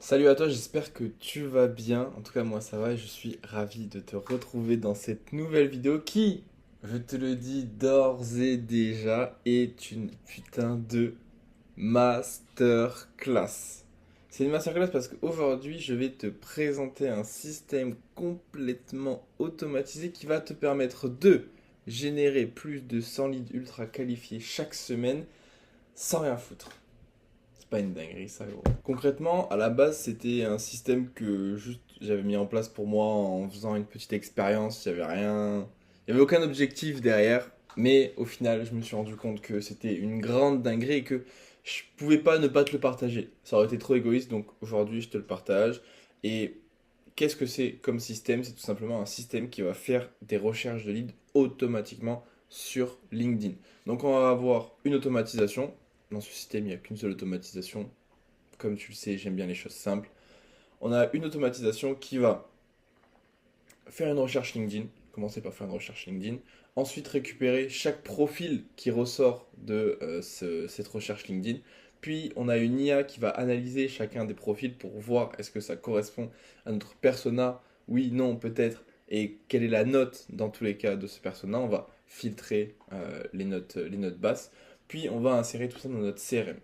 Salut à toi, j'espère que tu vas bien. En tout cas, moi ça va et je suis ravi de te retrouver dans cette nouvelle vidéo qui, je te le dis d'ores et déjà, est une putain de masterclass. C'est une masterclass parce qu'aujourd'hui, je vais te présenter un système complètement automatisé qui va te permettre de générer plus de 100 leads ultra qualifiés chaque semaine sans rien foutre. C'est pas une dinguerie ça, gros. Concrètement, à la base, c'était un système que juste j'avais mis en place pour moi en faisant une petite expérience. Il y avait rien, il y avait aucun objectif derrière. Mais au final, je me suis rendu compte que c'était une grande dinguerie et que je pouvais pas ne pas te le partager. Ça aurait été trop égoïste, donc aujourd'hui, je te le partage. Et qu'est-ce que c'est comme système? C'est tout simplement un système qui va faire des recherches de leads automatiquement sur LinkedIn. Donc on va avoir une automatisation. Dans ce système, il n'y a qu'une seule automatisation. Comme tu le sais, j'aime bien les choses simples. On a une automatisation qui va faire une recherche LinkedIn. Commencer par faire une recherche LinkedIn. Ensuite, récupérer chaque profil qui ressort de cette recherche LinkedIn. Puis, on a une IA qui va analyser chacun des profils pour voir est-ce que ça correspond à notre persona. Oui, non, peut-être. Et quelle est la note dans tous les cas de ce persona. On va filtrer les notes basses. Puis, on va insérer tout ça dans notre CRM.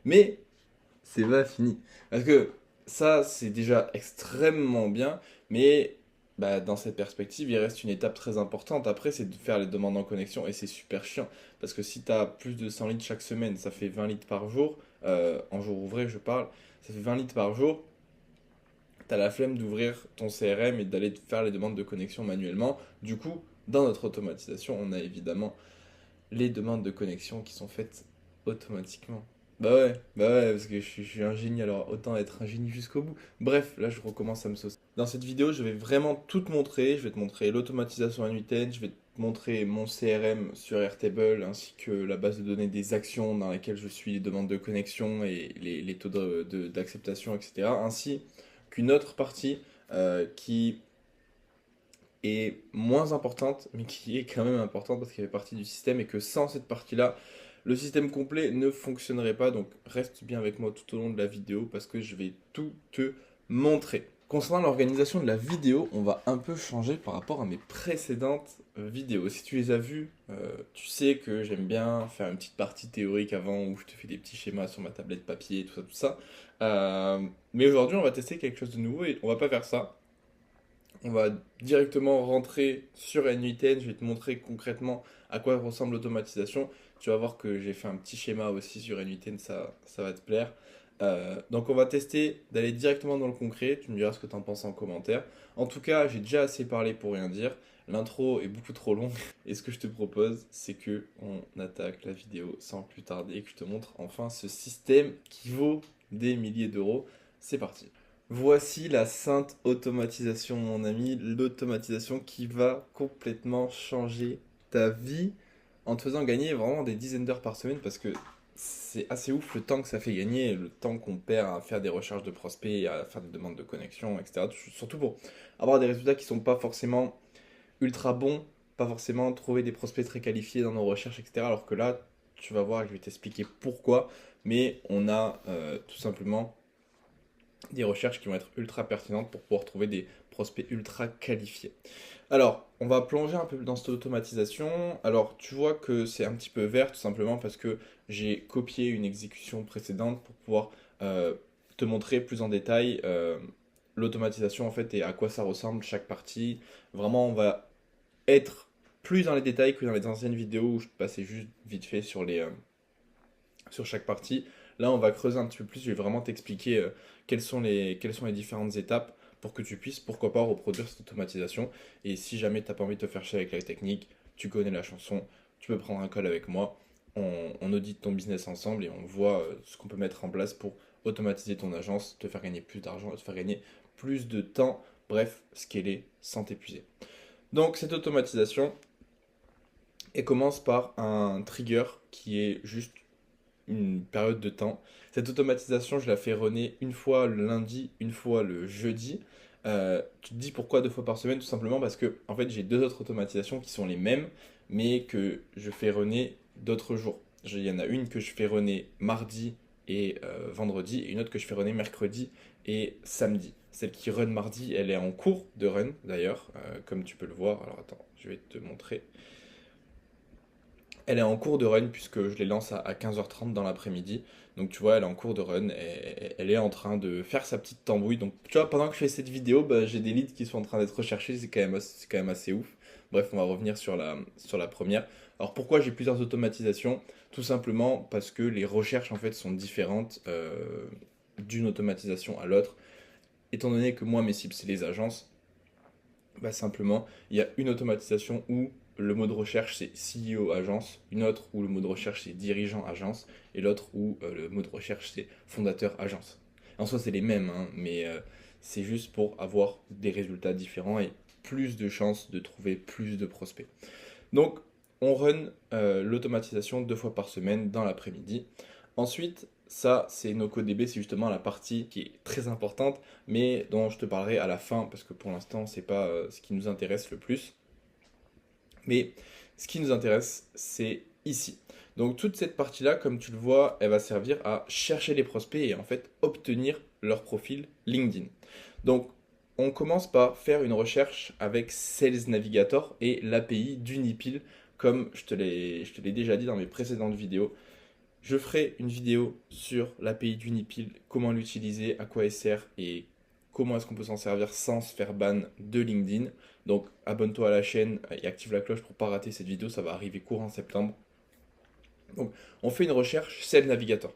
Mais c'est pas fini. Parce que ça, c'est déjà extrêmement bien, mais bah, dans cette perspective, il reste une étape très importante. Après, c'est de faire les demandes en connexion, et c'est super chiant. Parce que si tu as plus de 100 litres chaque semaine, ça fait 20 litres par jour, en jour ouvré, je parle, ça fait 20 litres par jour, tu as la flemme d'ouvrir ton CRM et d'aller faire les demandes de connexion manuellement. Du coup, dans notre automatisation, on a évidemment les demandes de connexion qui sont faites automatiquement. Bah ouais, parce que je suis un génie, alors autant être un génie jusqu'au bout. Bref, là je recommence à me saucer. Dans cette vidéo, je vais vraiment tout te montrer. Je vais te montrer l'automatisation à N8N, je vais te montrer mon CRM sur Airtable, ainsi que la base de données des actions dans laquelle je suis les demandes de connexion et les taux d'acceptation, etc. Ainsi qu'une autre partie qui est moins importante, mais qui est quand même importante parce qu'elle fait partie du système et que sans cette partie-là, le système complet ne fonctionnerait pas. Donc reste bien avec moi tout au long de la vidéo parce que je vais tout te montrer. Concernant l'organisation de la vidéo, on va un peu changer par rapport à mes précédentes vidéos. Si tu les as vues, tu sais que j'aime bien faire une petite partie théorique avant où je te fais des petits schémas sur ma tablette papier, tout ça, tout ça. Mais aujourd'hui, on va tester quelque chose de nouveau et on va pas faire ça. On va directement rentrer sur N8N. Je vais te montrer concrètement à quoi ressemble l'automatisation. Tu vas voir que j'ai fait un petit schéma aussi sur N8N, ça va te plaire. Donc on va tester d'aller directement dans le concret. Tu me diras ce que tu en penses en commentaire. En tout cas, j'ai déjà assez parlé pour rien dire. L'intro est beaucoup trop longue. Et ce que je te propose, c'est que on attaque la vidéo sans plus tarder et que je te montre enfin ce système qui vaut des milliers d'euros. C'est parti. Voici la sainte automatisation, mon ami, l'automatisation qui va complètement changer ta vie en te faisant gagner vraiment des dizaines d'heures par semaine parce que c'est assez ouf le temps que ça fait gagner, le temps qu'on perd à faire des recherches de prospects, à faire des demandes de connexion, etc. Surtout pour avoir des résultats qui sont pas forcément ultra bons, pas forcément trouver des prospects très qualifiés dans nos recherches, etc. Alors que là, tu vas voir, je vais t'expliquer pourquoi, mais on a tout simplement des recherches qui vont être ultra pertinentes pour pouvoir trouver des prospects ultra qualifiés. Alors, on va plonger un peu dans cette automatisation. Alors, tu vois que c'est un petit peu vert tout simplement parce que j'ai copié une exécution précédente pour pouvoir te montrer plus en détail l'automatisation en fait et à quoi ça ressemble chaque partie. Vraiment, on va être plus dans les détails que dans les anciennes vidéos où je te passais juste vite fait sur chaque partie. Là, on va creuser un petit peu plus. Je vais vraiment t'expliquer quelles sont les différentes étapes pour que tu puisses, pourquoi pas, reproduire cette automatisation. Et si jamais tu n'as pas envie de te faire chier avec la technique, tu connais la chanson, tu peux prendre un call avec moi. On audite ton business ensemble et on voit ce qu'on peut mettre en place pour automatiser ton agence, te faire gagner plus d'argent, te faire gagner plus de temps. Bref, scaler sans t'épuiser. Donc, cette automatisation, elle commence par un trigger qui est juste une période de temps. Cette automatisation, je la fais runner une fois le lundi, une fois le jeudi. Tu te dis pourquoi deux fois par semaine? Tout simplement parce que en fait, j'ai deux autres automatisations qui sont les mêmes, mais que je fais runner d'autres jours. Il y en a une que je fais runner mardi et vendredi, et une autre que je fais runner mercredi et samedi. Celle qui run mardi, elle est en cours de run d'ailleurs, comme tu peux le voir. Alors attends, je vais te montrer. Elle est en cours de run puisque je les lance à 15h30 dans l'après-midi. Donc tu vois, elle est en cours de run et elle est en train de faire sa petite tambouille. Donc tu vois, pendant que je fais cette vidéo, bah, j'ai des leads qui sont en train d'être recherchés. C'est quand même assez ouf. Bref, on va revenir sur la première. Alors pourquoi j'ai plusieurs automatisations? Tout simplement parce que les recherches en fait sont différentes d'une automatisation à l'autre. Étant donné que moi mes cibles c'est les agences, bah simplement, il y a une automatisation où le mot de recherche c'est CEO agence, une autre où le mot de recherche c'est dirigeant agence, et l'autre où le mot de recherche c'est fondateur agence. En soi, c'est les mêmes, hein, mais c'est juste pour avoir des résultats différents et plus de chances de trouver plus de prospects. Donc, on run l'automatisation 2 fois par semaine dans l'après-midi. Ensuite, ça, c'est NoCoDB, c'est justement la partie qui est très importante, mais dont je te parlerai à la fin, parce que pour l'instant, c'est pas ce qui nous intéresse le plus. Mais ce qui nous intéresse, c'est ici. Donc toute cette partie-là, comme tu le vois, elle va servir à chercher les prospects et en fait obtenir leur profil LinkedIn. Donc on commence par faire une recherche avec Sales Navigator et l'API d'Unipil, comme je te l'ai déjà dit dans mes précédentes vidéos. Je ferai une vidéo sur l'API d'Unipil, comment l'utiliser, à quoi elle sert et comment est-ce qu'on peut s'en servir sans se faire ban de LinkedIn. Donc abonne-toi à la chaîne et active la cloche pour ne pas rater cette vidéo, ça va arriver courant septembre. Donc on fait une recherche Sales Navigator.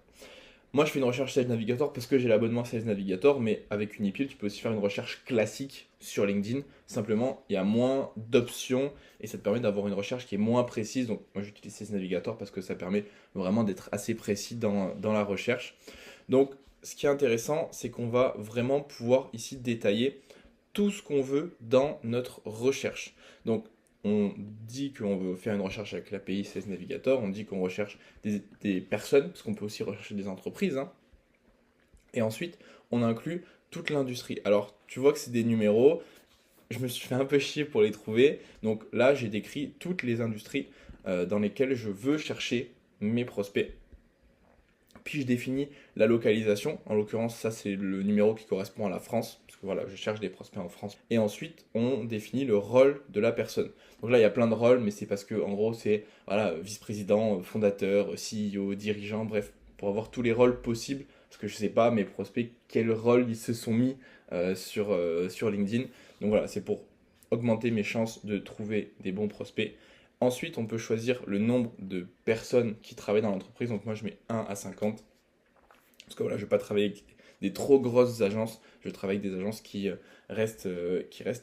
Moi, je fais une recherche Sales Navigator parce que j'ai l'abonnement Sales Navigator, mais avec Unipil, tu peux aussi faire une recherche classique sur LinkedIn. Simplement, il y a moins d'options et ça te permet d'avoir une recherche qui est moins précise. Donc, moi, j'utilise Sales Navigator parce que ça permet vraiment d'être assez précis dans la recherche. Donc, ce qui est intéressant, c'est qu'on va vraiment pouvoir ici détailler tout ce qu'on veut dans notre recherche. Donc, on dit qu'on veut faire une recherche avec l'API Sales Navigator, on dit qu'on recherche des personnes, parce qu'on peut aussi rechercher des entreprises, hein. Et ensuite, on inclut toute l'industrie. Alors, tu vois que c'est des numéros, je me suis fait un peu chier pour les trouver, donc là, j'ai décrit toutes les industries dans lesquelles je veux chercher mes prospects. Puis je définis la localisation, en l'occurrence ça c'est le numéro qui correspond à la France, parce que voilà, je cherche des prospects en France. Et ensuite on définit le rôle de la personne. Donc là il y a plein de rôles, mais c'est parce que en gros c'est voilà, vice-président, fondateur, CEO, dirigeant, bref, pour avoir tous les rôles possibles, parce que je sais pas mes prospects quel rôle ils se sont mis sur LinkedIn. Donc voilà, c'est pour augmenter mes chances de trouver des bons prospects. Ensuite, on peut choisir le nombre de personnes qui travaillent dans l'entreprise. Donc moi, je mets 1 à 50. Parce que voilà, je ne vais pas travailler avec des trop grosses agences. Je travaille avec des agences qui restent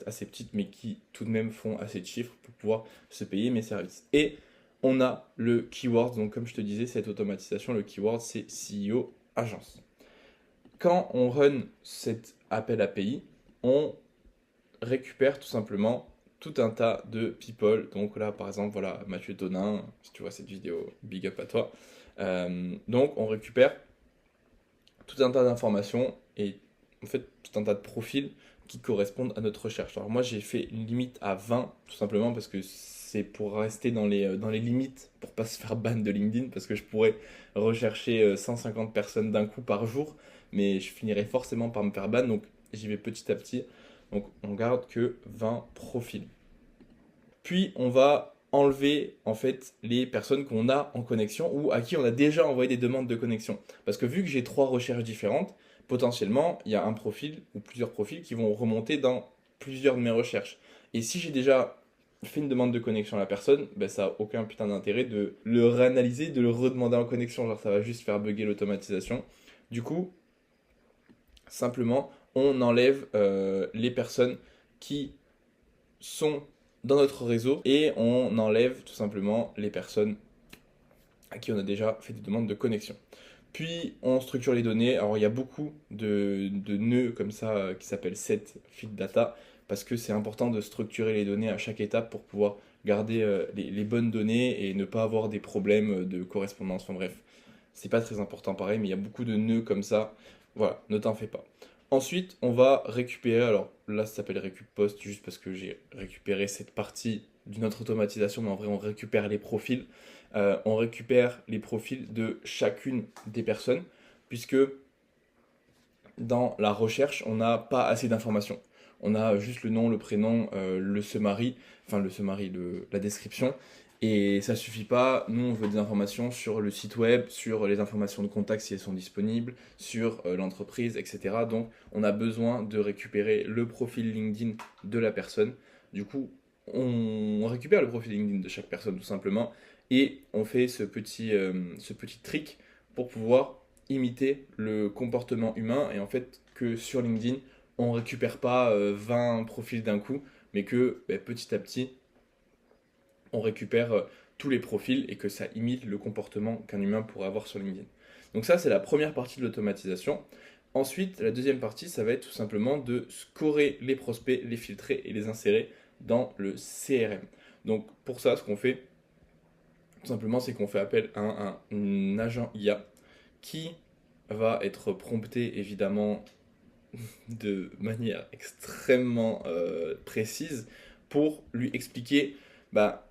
assez petites, mais qui tout de même font assez de chiffres pour pouvoir se payer mes services. Et on a le keyword. Donc comme je te disais, cette automatisation, le keyword, c'est CEO agence. Quand on run cet appel API, on récupère tout simplement tout un tas de people. Donc là, par exemple, voilà, Mathieu Tonin, si tu vois cette vidéo, big up à toi. Donc on récupère tout un tas d'informations et en fait tout un tas de profils qui correspondent à notre recherche. Alors moi j'ai fait une limite à 20 tout simplement parce que c'est pour rester dans les limites pour pas se faire ban de LinkedIn parce que je pourrais rechercher 150 personnes d'un coup par jour mais je finirais forcément par me faire ban donc j'y vais petit à petit. Donc on garde que 20 profils. Puis on va enlever en fait les personnes qu'on a en connexion ou à qui on a déjà envoyé des demandes de connexion. Parce que vu que j'ai 3 recherches différentes, potentiellement il y a un profil ou plusieurs profils qui vont remonter dans plusieurs de mes recherches. Et si j'ai déjà fait une demande de connexion à la personne, ben ça n'a aucun putain d'intérêt de le réanalyser, de le redemander en connexion. Genre ça va juste faire bugger l'automatisation. Du coup, simplement, on enlève les personnes qui sont dans notre réseau et on enlève tout simplement les personnes à qui on a déjà fait des demandes de connexion. Puis on structure les données. Alors il y a beaucoup de nœuds comme ça qui s'appellent set feed data parce que c'est important de structurer les données à chaque étape pour pouvoir garder les bonnes données et ne pas avoir des problèmes de correspondance. Enfin bref, c'est pas très important pareil, mais il y a beaucoup de nœuds comme ça. Voilà, ne t'en fais pas. Ensuite, on va récupérer, alors là ça s'appelle récup post juste parce que j'ai récupéré cette partie d'une autre automatisation, mais en vrai on récupère les profils. On récupère les profils de chacune des personnes puisque dans la recherche, on n'a pas assez d'informations. On a juste le nom, le prénom, le summary, la description, et ça suffit pas. Nous, on veut des informations sur le site web, sur les informations de contact si elles sont disponibles, sur l'entreprise, etc. Donc, on a besoin de récupérer le profil LinkedIn de la personne. Du coup, on récupère le profil LinkedIn de chaque personne tout simplement, et on fait ce petit trick pour pouvoir imiter le comportement humain et en fait que sur LinkedIn, on récupère pas 20 profils d'un coup, mais que petit à petit, on récupère tous les profils et que ça imite le comportement qu'un humain pourrait avoir sur LinkedIn. Donc ça, c'est la première partie de l'automatisation. Ensuite, la deuxième partie, ça va être tout simplement de scorer les prospects, les filtrer et les insérer dans le CRM. Donc pour ça, ce qu'on fait, tout simplement, c'est qu'on fait appel à un agent IA qui va être prompté évidemment de manière extrêmement précise pour lui expliquer bah,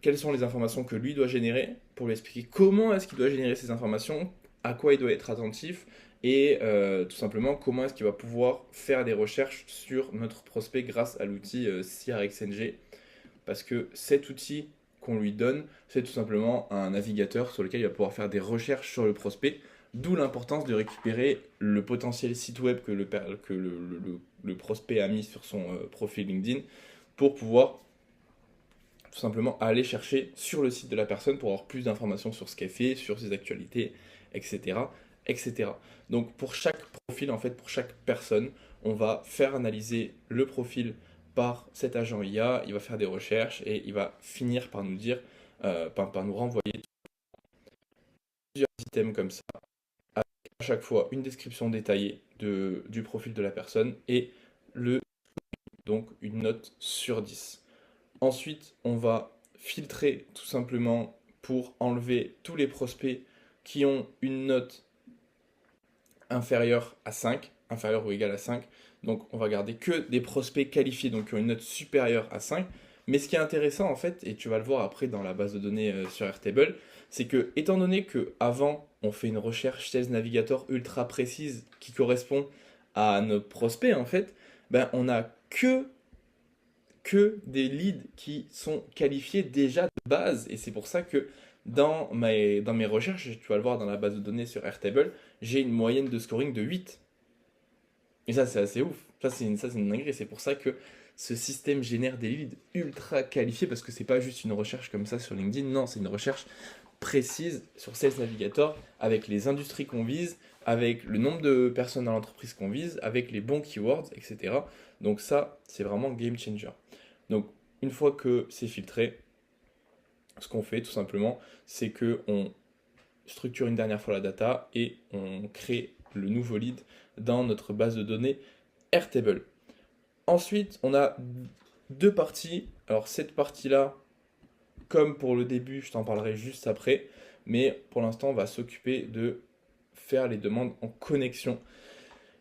quelles sont les informations que lui doit générer, pour lui expliquer comment est-ce qu'il doit générer ces informations, à quoi il doit être attentif, et tout simplement comment est-ce qu'il va pouvoir faire des recherches sur notre prospect grâce à l'outil CRXNG. Parce que cet outil qu'on lui donne, c'est tout simplement un navigateur sur lequel il va pouvoir faire des recherches sur le prospect, d'où l'importance de récupérer le potentiel site web que le prospect a mis sur son profil LinkedIn pour pouvoir tout simplement aller chercher sur le site de la personne pour avoir plus d'informations sur ce qu'elle fait, sur ses actualités, etc., etc. Donc pour chaque profil, en fait, pour chaque personne, on va faire analyser le profil par cet agent IA, il va faire des recherches et il va finir par nous dire, par nous renvoyer plusieurs items comme ça, avec à chaque fois une description détaillée du profil de la personne et le, donc une note sur 10. Ensuite, on va filtrer tout simplement pour enlever tous les prospects qui ont une note inférieure à 5, inférieure ou égale à 5. Donc on va garder que des prospects qualifiés, donc qui ont une note supérieure à 5. Mais ce qui est intéressant en fait, et tu vas le voir après dans la base de données sur Airtable, c'est que étant donné que avant on fait une recherche Sales Navigator ultra précise qui correspond à nos prospects en fait, ben on a que des leads qui sont qualifiés déjà de base. Et c'est pour ça que dans mes recherches, tu vas le voir dans la base de données sur Airtable, j'ai une moyenne de scoring de 8. Et ça, c'est assez ouf. Ça, c'est une dinguerie. C'est pour ça que ce système génère des leads ultra qualifiés parce que c'est pas juste une recherche comme ça sur LinkedIn. Non, c'est une recherche précise sur Sales Navigator avec les industries qu'on vise, avec le nombre de personnes dans l'entreprise qu'on vise, avec les bons keywords, etc. Donc ça, c'est vraiment game changer. Donc une fois que c'est filtré, ce qu'on fait tout simplement, c'est que on structure une dernière fois la data et on crée le nouveau lead dans notre base de données Airtable. Ensuite, on a deux parties. Alors cette partie-là, comme pour le début, je t'en parlerai juste après, mais pour l'instant, on va s'occuper de faire les demandes en connexion.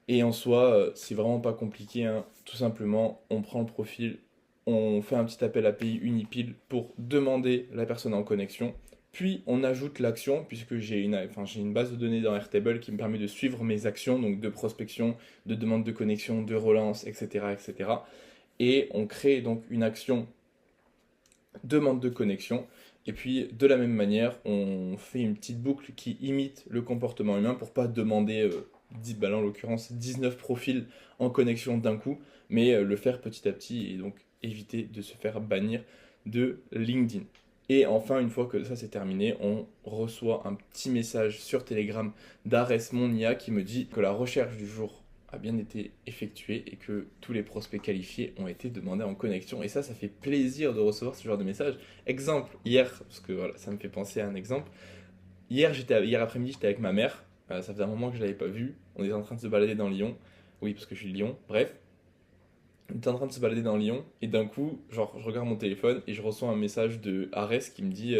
Et en soi, c'est vraiment pas compliqué, hein. Tout simplement, on prend le profil, on fait un petit appel API Unipil pour demander la personne en connexion. Puis on ajoute l'action, puisque j'ai une base de données dans Airtable qui me permet de suivre mes actions, donc de prospection, de demande de connexion, de relance, etc., etc. Et on crée donc une action demande de connexion. Et puis de la même manière, on fait une petite boucle qui imite le comportement humain pour pas demander, là, en l'occurrence 19 profils en connexion d'un coup, mais le faire petit à petit et donc éviter de se faire bannir de LinkedIn. Et enfin, une fois que ça c'est terminé, on reçoit un petit message sur Telegram d'Ares Mon IA qui me dit que la recherche du jour a bien été effectuée et que tous les prospects qualifiés ont été demandés en connexion. Et ça fait plaisir de recevoir ce genre de message. Exemple, hier, parce que voilà, ça me fait penser à un exemple. Hier après-midi, j'étais avec ma mère. Ça faisait un moment que je ne l'avais pas vue. On était en train de se balader dans Lyon. Oui, parce que je suis de Lyon. Bref, on était en train de se balader dans Lyon. Et d'un coup, genre, je regarde mon téléphone et je reçois un message de Ares qui me dit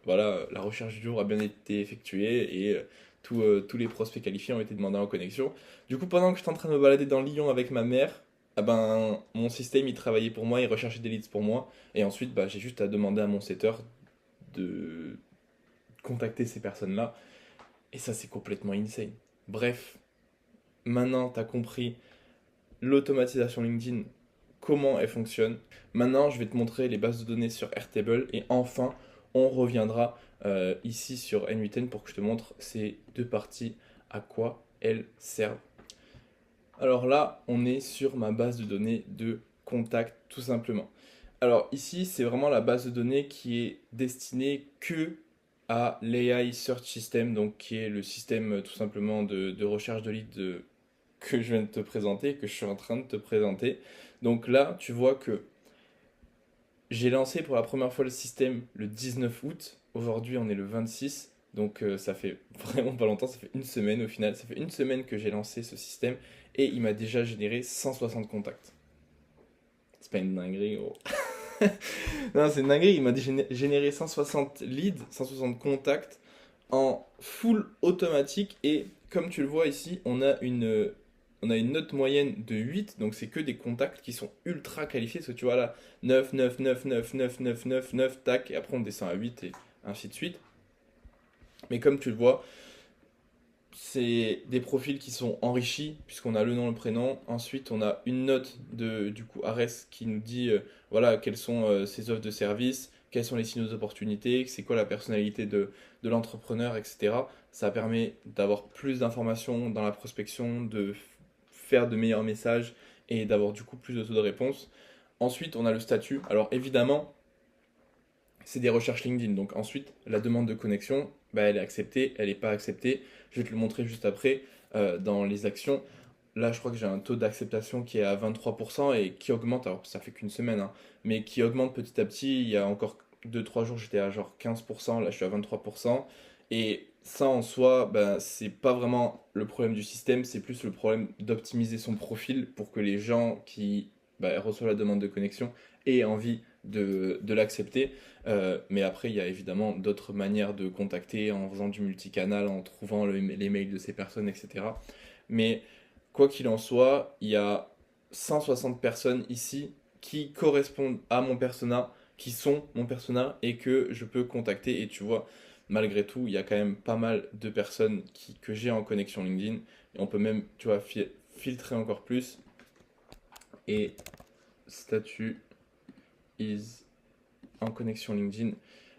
voilà, la recherche du jour a bien été effectuée et tous les prospects qualifiés ont été demandés en connexion. Du coup, pendant que j'étais en train de me balader dans Lyon avec ma mère, ah ben, mon système il travaillait pour moi, il recherchait des leads pour moi. Et ensuite, bah, j'ai juste à demander à mon setter de contacter ces personnes-là. Et ça, c'est complètement insane. Bref, maintenant tu as compris l'automatisation LinkedIn, comment elle fonctionne. Maintenant, je vais te montrer les bases de données sur Airtable et enfin, on reviendra ici sur N8N pour que je te montre ces deux parties, à quoi elles servent. Alors là, on est sur ma base de données de contact tout simplement. Alors ici, c'est vraiment la base de données qui est destinée que à l'AI Search System, donc qui est le système tout simplement de recherche de leads que je viens de te présenter, que je suis en train de te présenter. Donc là, tu vois que j'ai lancé pour la première fois le système le 19 août. Aujourd'hui, on est le 26. Donc ça fait vraiment pas longtemps, ça fait une semaine au final. Ça fait une semaine que j'ai lancé ce système et il m'a déjà généré 160 contacts. C'est pas une dinguerie, gros. Non, c'est une dinguerie. Il m'a généré 160 leads, 160 contacts en full automatique. Et comme tu le vois ici, on a une note moyenne de 8. Donc c'est que des contacts qui sont ultra qualifiés. Parce que tu vois là, 9, 9, 9, 9, 9, 9, 9, 9, tac. Et après on descend à 8 et ainsi de suite. Mais comme tu le vois, c'est des profils qui sont enrichis, puisqu'on a le nom, le prénom. Ensuite, on a une note de, du coup, Ares qui nous dit voilà, quelles sont ses offres de service, quels sont les signaux d'opportunité, c'est quoi la personnalité de l'entrepreneur, etc. Ça permet d'avoir plus d'informations dans la prospection, de faire de meilleurs messages et d'avoir du coup plus de taux de réponse. Ensuite, on a le statut. Alors évidemment, c'est des recherches LinkedIn. Donc ensuite, la demande de connexion, bah, elle est acceptée, elle n'est pas acceptée. Je vais te le montrer juste après dans les actions. Là, je crois que j'ai un taux d'acceptation qui est à 23% et qui augmente, alors ça fait qu'une semaine, hein, mais qui augmente petit à petit. Il y a encore 2 3 jours, j'étais à genre 15%, là je suis à 23%. Et ça en soi, bah, c'est pas vraiment le problème du système, c'est plus le problème d'optimiser son profil pour que les gens qui bah, reçoivent la demande de connexion aient envie de l'accepter. Mais après, il y a évidemment d'autres manières de contacter en faisant du multicanal, en trouvant les mails de ces personnes, etc. Mais quoi qu'il en soit, il y a 160 personnes ici qui correspondent à mon persona, qui sont mon persona et que je peux contacter. Et tu vois, malgré tout, il y a quand même pas mal de personnes que j'ai en connexion LinkedIn. Et on peut même, tu vois, filtrer encore plus. Et statut is en connexion LinkedIn.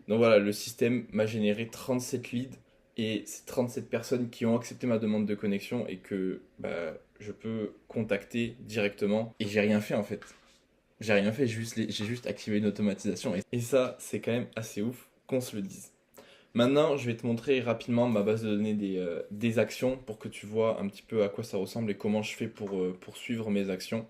Donc voilà, le système m'a généré 37 leads et c'est 37 personnes qui ont accepté ma demande de connexion et que bah, je peux contacter directement. Et j'ai rien fait en fait. J'ai rien fait, j'ai juste activé une automatisation. Et ça, c'est quand même assez ouf qu'on se le dise. Maintenant, je vais te montrer rapidement ma base de données des actions pour que tu vois un petit peu à quoi ça ressemble et comment je fais pour suivre mes actions.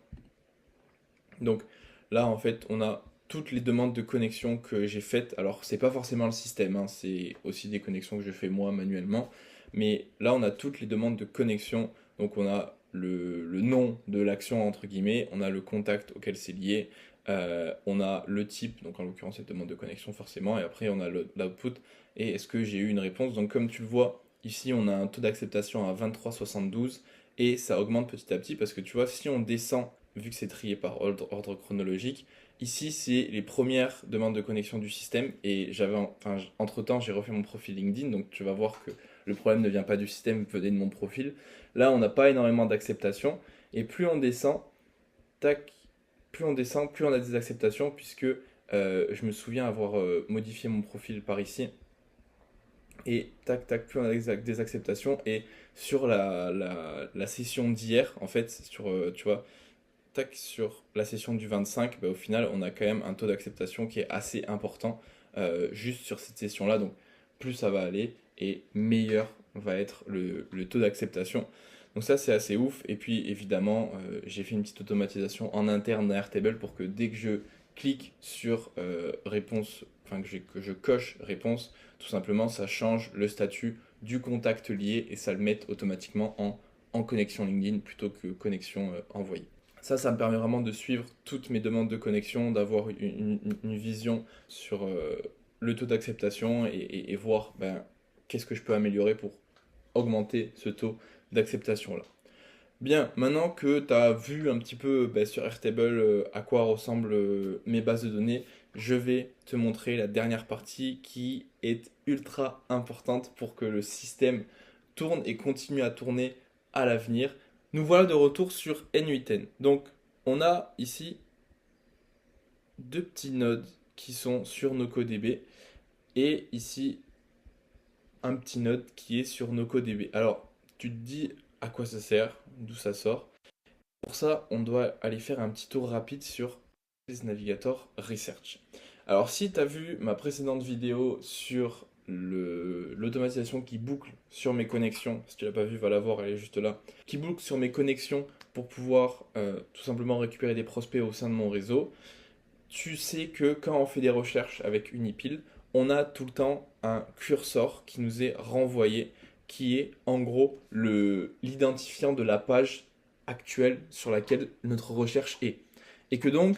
Donc là, en fait, on a toutes les demandes de connexion que j'ai faites. Alors, c'est pas forcément le système, hein, c'est aussi des connexions que je fais moi manuellement. Mais là, on a toutes les demandes de connexion. Donc, on a le nom de l'action, entre guillemets, on a le contact auquel c'est lié, on a le type, donc en l'occurrence, cette demande de connexion, forcément, et après, on a l'output. Et est-ce que j'ai eu une réponse? Donc, comme tu le vois, ici, on a un taux d'acceptation à 23,72 et ça augmente petit à petit parce que tu vois, si on descend vu que c'est trié par ordre chronologique. Ici, c'est les premières demandes de connexion du système et entre-temps, j'ai refait mon profil LinkedIn, donc tu vas voir que le problème ne vient pas du système, il venait de mon profil. Là, on n'a pas énormément d'acceptation et plus on descend, tac, plus on descend, plus on a des acceptations puisque je me souviens avoir modifié mon profil par ici et tac tac plus on a des acceptations et sur la session d'hier en fait sur tu vois tac, sur la session du 25, bah, au final, on a quand même un taux d'acceptation qui est assez important juste sur cette session-là. Donc, plus ça va aller et meilleur va être le taux d'acceptation. Donc ça, c'est assez ouf. Et puis, évidemment, j'ai fait une petite automatisation en interne à Airtable pour que dès que je clique sur réponse, enfin que je coche réponse, tout simplement, ça change le statut du contact lié et ça le mette automatiquement en connexion LinkedIn plutôt que connexion envoyée. Ça me permet vraiment de suivre toutes mes demandes de connexion, d'avoir une vision sur le taux d'acceptation et voir ben, qu'est-ce que je peux améliorer pour augmenter ce taux d'acceptation-là. Bien, maintenant que tu as vu un petit peu ben, sur Airtable à quoi ressemblent mes bases de données, je vais te montrer la dernière partie qui est ultra importante pour que le système tourne et continue à tourner à l'avenir. Nous voilà de retour sur N8N. Donc, on a ici deux petits nodes qui sont sur NocoDB et ici un petit node qui est sur NocoDB. Alors, tu te dis à quoi ça sert, d'où ça sort. Pour ça, on doit aller faire un petit tour rapide sur Navigator Research. Alors, si tu as vu ma précédente vidéo sur l'automatisation qui boucle sur mes connexions, si tu l'as pas vu, va la voir, elle est juste là, qui boucle sur mes connexions pour pouvoir tout simplement récupérer des prospects au sein de mon réseau, tu sais que quand on fait des recherches avec Unipil, on a tout le temps un curseur qui nous est renvoyé, qui est en gros l'identifiant de la page actuelle sur laquelle notre recherche est. Et que donc,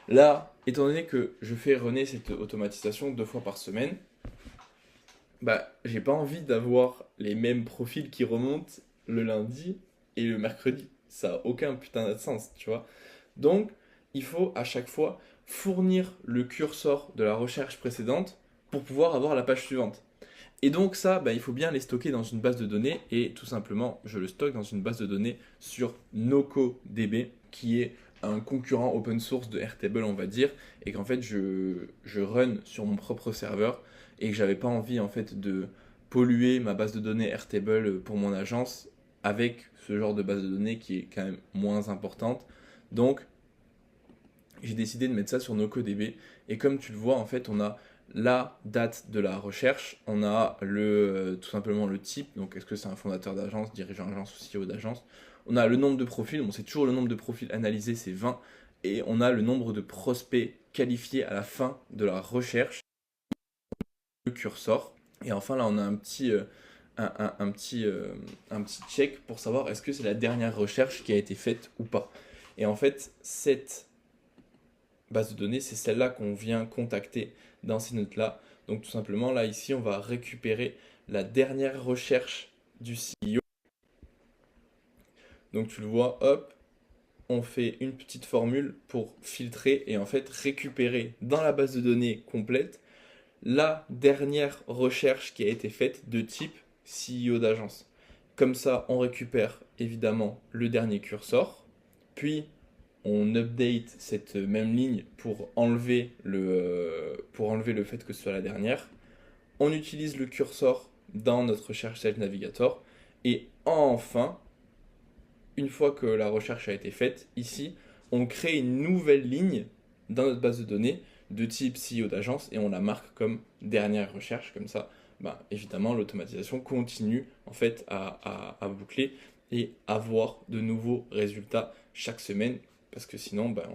là, étant donné que je fais runner cette automatisation 2 fois par semaine, bah, j'ai pas envie d'avoir les mêmes profils qui remontent le lundi et le mercredi. Ça a aucun putain de sens, tu vois. Donc, il faut à chaque fois fournir le curseur de la recherche précédente pour pouvoir avoir la page suivante. Et donc ça, bah, il faut bien les stocker dans une base de données et tout simplement, je le stocke dans une base de données sur NocoDB, qui est un concurrent open source de Airtable, on va dire, et qu'en fait, je run sur mon propre serveur et que j'avais pas envie en fait de polluer ma base de données Airtable pour mon agence avec ce genre de base de données qui est quand même moins importante. Donc, j'ai décidé de mettre ça sur NocoDB. Et comme tu le vois, en fait, on a la date de la recherche, on a tout simplement le type, donc est-ce que c'est un fondateur d'agence, dirigeant d'agence ou CEO d'agence. On a le nombre de profils, bon, c'est toujours le nombre de profils analysés, c'est 20. Et on a le nombre de prospects qualifiés à la fin de la recherche, le curseur. Et enfin, là, on a un petit check pour savoir est-ce que c'est la dernière recherche qui a été faite ou pas. Et en fait, cette base de données, c'est celle-là qu'on vient contacter dans ces notes-là. Donc tout simplement, là, ici, on va récupérer la dernière recherche du CEO. Donc tu le vois, hop, on fait une petite formule pour filtrer et en fait récupérer dans la base de données complète la dernière recherche qui a été faite de type CEO d'agence. Comme ça, on récupère évidemment le dernier curseur, puis on update cette même ligne pour enlever le fait que ce soit la dernière. On utilise le curseur dans notre recherche Sales Navigator. Et enfin, une fois que la recherche a été faite, ici, on crée une nouvelle ligne dans notre base de données de type CEO d'agence et on la marque comme dernière recherche. Comme ça, bah, évidemment, l'automatisation continue en fait à boucler et avoir de nouveaux résultats chaque semaine parce que sinon, bah,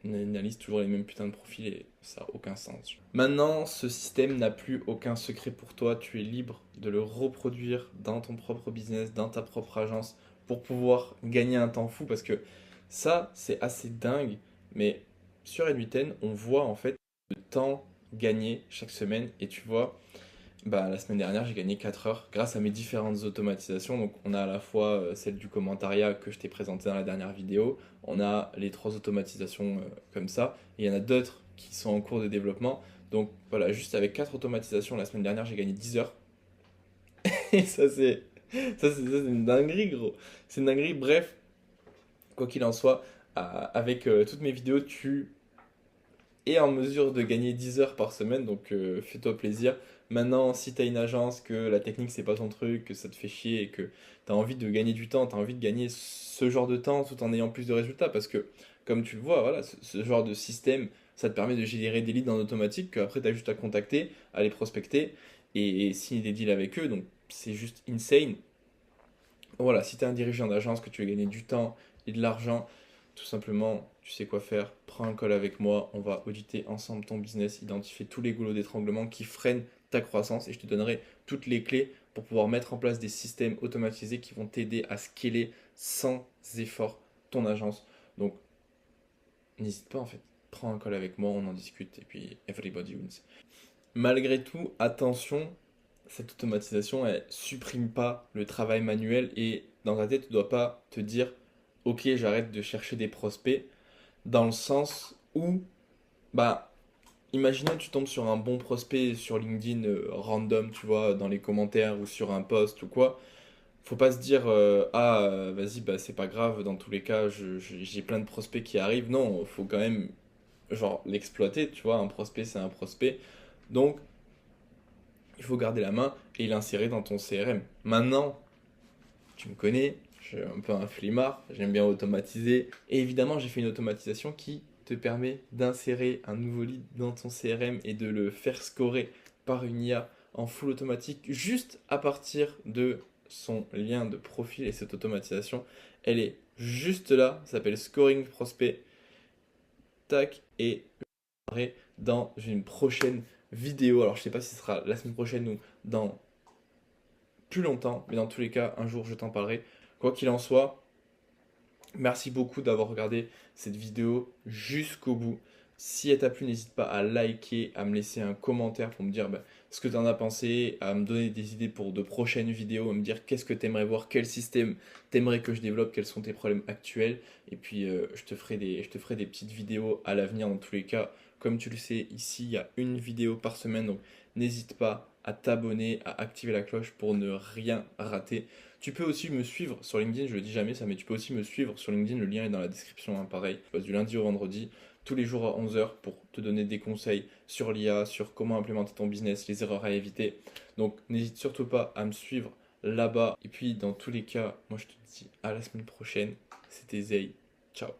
on analyse toujours les mêmes putains de profils et ça n'a aucun sens. Maintenant, ce système n'a plus aucun secret pour toi. Tu es libre de le reproduire dans ton propre business, dans ta propre agence, pour pouvoir gagner un temps fou. Parce que ça, c'est assez dingue. Mais sur N8N, on voit en fait le temps gagné chaque semaine. Et tu vois, bah, la semaine dernière, j'ai gagné 4 heures grâce à mes différentes automatisations. Donc, on a à la fois celle du commentariat que je t'ai présenté dans la dernière vidéo. On a les 3 automatisations comme ça. Et il y en a d'autres qui sont en cours de développement. Donc, voilà, juste avec 4 automatisations la semaine dernière, j'ai gagné 10 heures. Et ça, c'est une dinguerie, gros. C'est une dinguerie. Bref, quoi qu'il en soit, avec toutes mes vidéos, tu es en mesure de gagner 10 heures par semaine, donc fais-toi plaisir. Maintenant, si tu as une agence, que la technique c'est pas ton truc, que ça te fait chier et que tu as envie de gagner du temps, tu as envie de gagner ce genre de temps tout en ayant plus de résultats, parce que comme tu le vois, voilà, ce genre de système, ça te permet de générer des leads en automatique, qu'après tu as juste à contacter, à les prospecter et signer des deals avec eux, donc c'est juste insane. Voilà, si tu es un dirigeant d'agence, que tu veux gagner du temps et de l'argent, tout simplement, tu sais quoi faire, prends un call avec moi, on va auditer ensemble ton business, identifier tous les goulots d'étranglement qui freinent ta croissance et je te donnerai toutes les clés pour pouvoir mettre en place des systèmes automatisés qui vont t'aider à scaler sans effort ton agence. Donc, n'hésite pas en fait, prends un call avec moi, on en discute et puis everybody wins. Malgré tout, attention, cette automatisation, elle supprime pas le travail manuel et dans ta tête, tu ne dois pas te dire, ok, j'arrête de chercher des prospects, dans le sens où, bah, imaginons que tu tombes sur un bon prospect sur LinkedIn random, tu vois, dans les commentaires ou sur un post ou quoi. Faut pas se dire vas-y, bah c'est pas grave, dans tous les cas, j'ai plein de prospects qui arrivent. Non, faut quand même genre l'exploiter, tu vois, un prospect c'est un prospect. Donc, il faut garder la main et l'insérer dans ton CRM. Maintenant, tu me connais, je suis un peu un flemmard, j'aime bien automatiser. Et évidemment, j'ai fait une automatisation qui te permet d'insérer un nouveau lead dans ton CRM et de le faire scorer par une IA en full automatique juste à partir de son lien de profil. Et cette automatisation, elle est juste là, ça s'appelle Scoring Prospect. Tac, et je verrai dans une prochaine vidéo. Alors, je sais pas si ce sera la semaine prochaine ou dans plus longtemps, mais dans tous les cas, un jour, je t'en parlerai. Quoi qu'il en soit, merci beaucoup d'avoir regardé cette vidéo jusqu'au bout. Si elle t'a plu, n'hésite pas à liker, à me laisser un commentaire pour me dire bah, ce que tu en as pensé, à me donner des idées pour de prochaines vidéos, à me dire qu'est-ce que tu aimerais voir, quel système t'aimerais que je développe, quels sont tes problèmes actuels. Et puis je te ferai des petites vidéos à l'avenir dans tous les cas. Comme tu le sais, ici, il y a une vidéo par semaine, donc n'hésite pas à t'abonner, à activer la cloche pour ne rien rater. Tu peux aussi me suivre sur LinkedIn, je le dis jamais ça, mais tu peux aussi me suivre sur LinkedIn, le lien est dans la description, hein, pareil. Je passe du lundi au vendredi, tous les jours à 11 heures pour te donner des conseils sur l'IA, sur comment implémenter ton business, les erreurs à éviter. Donc n'hésite surtout pas à me suivre là-bas. Et puis dans tous les cas, moi je te dis à la semaine prochaine. C'était Zay. Ciao.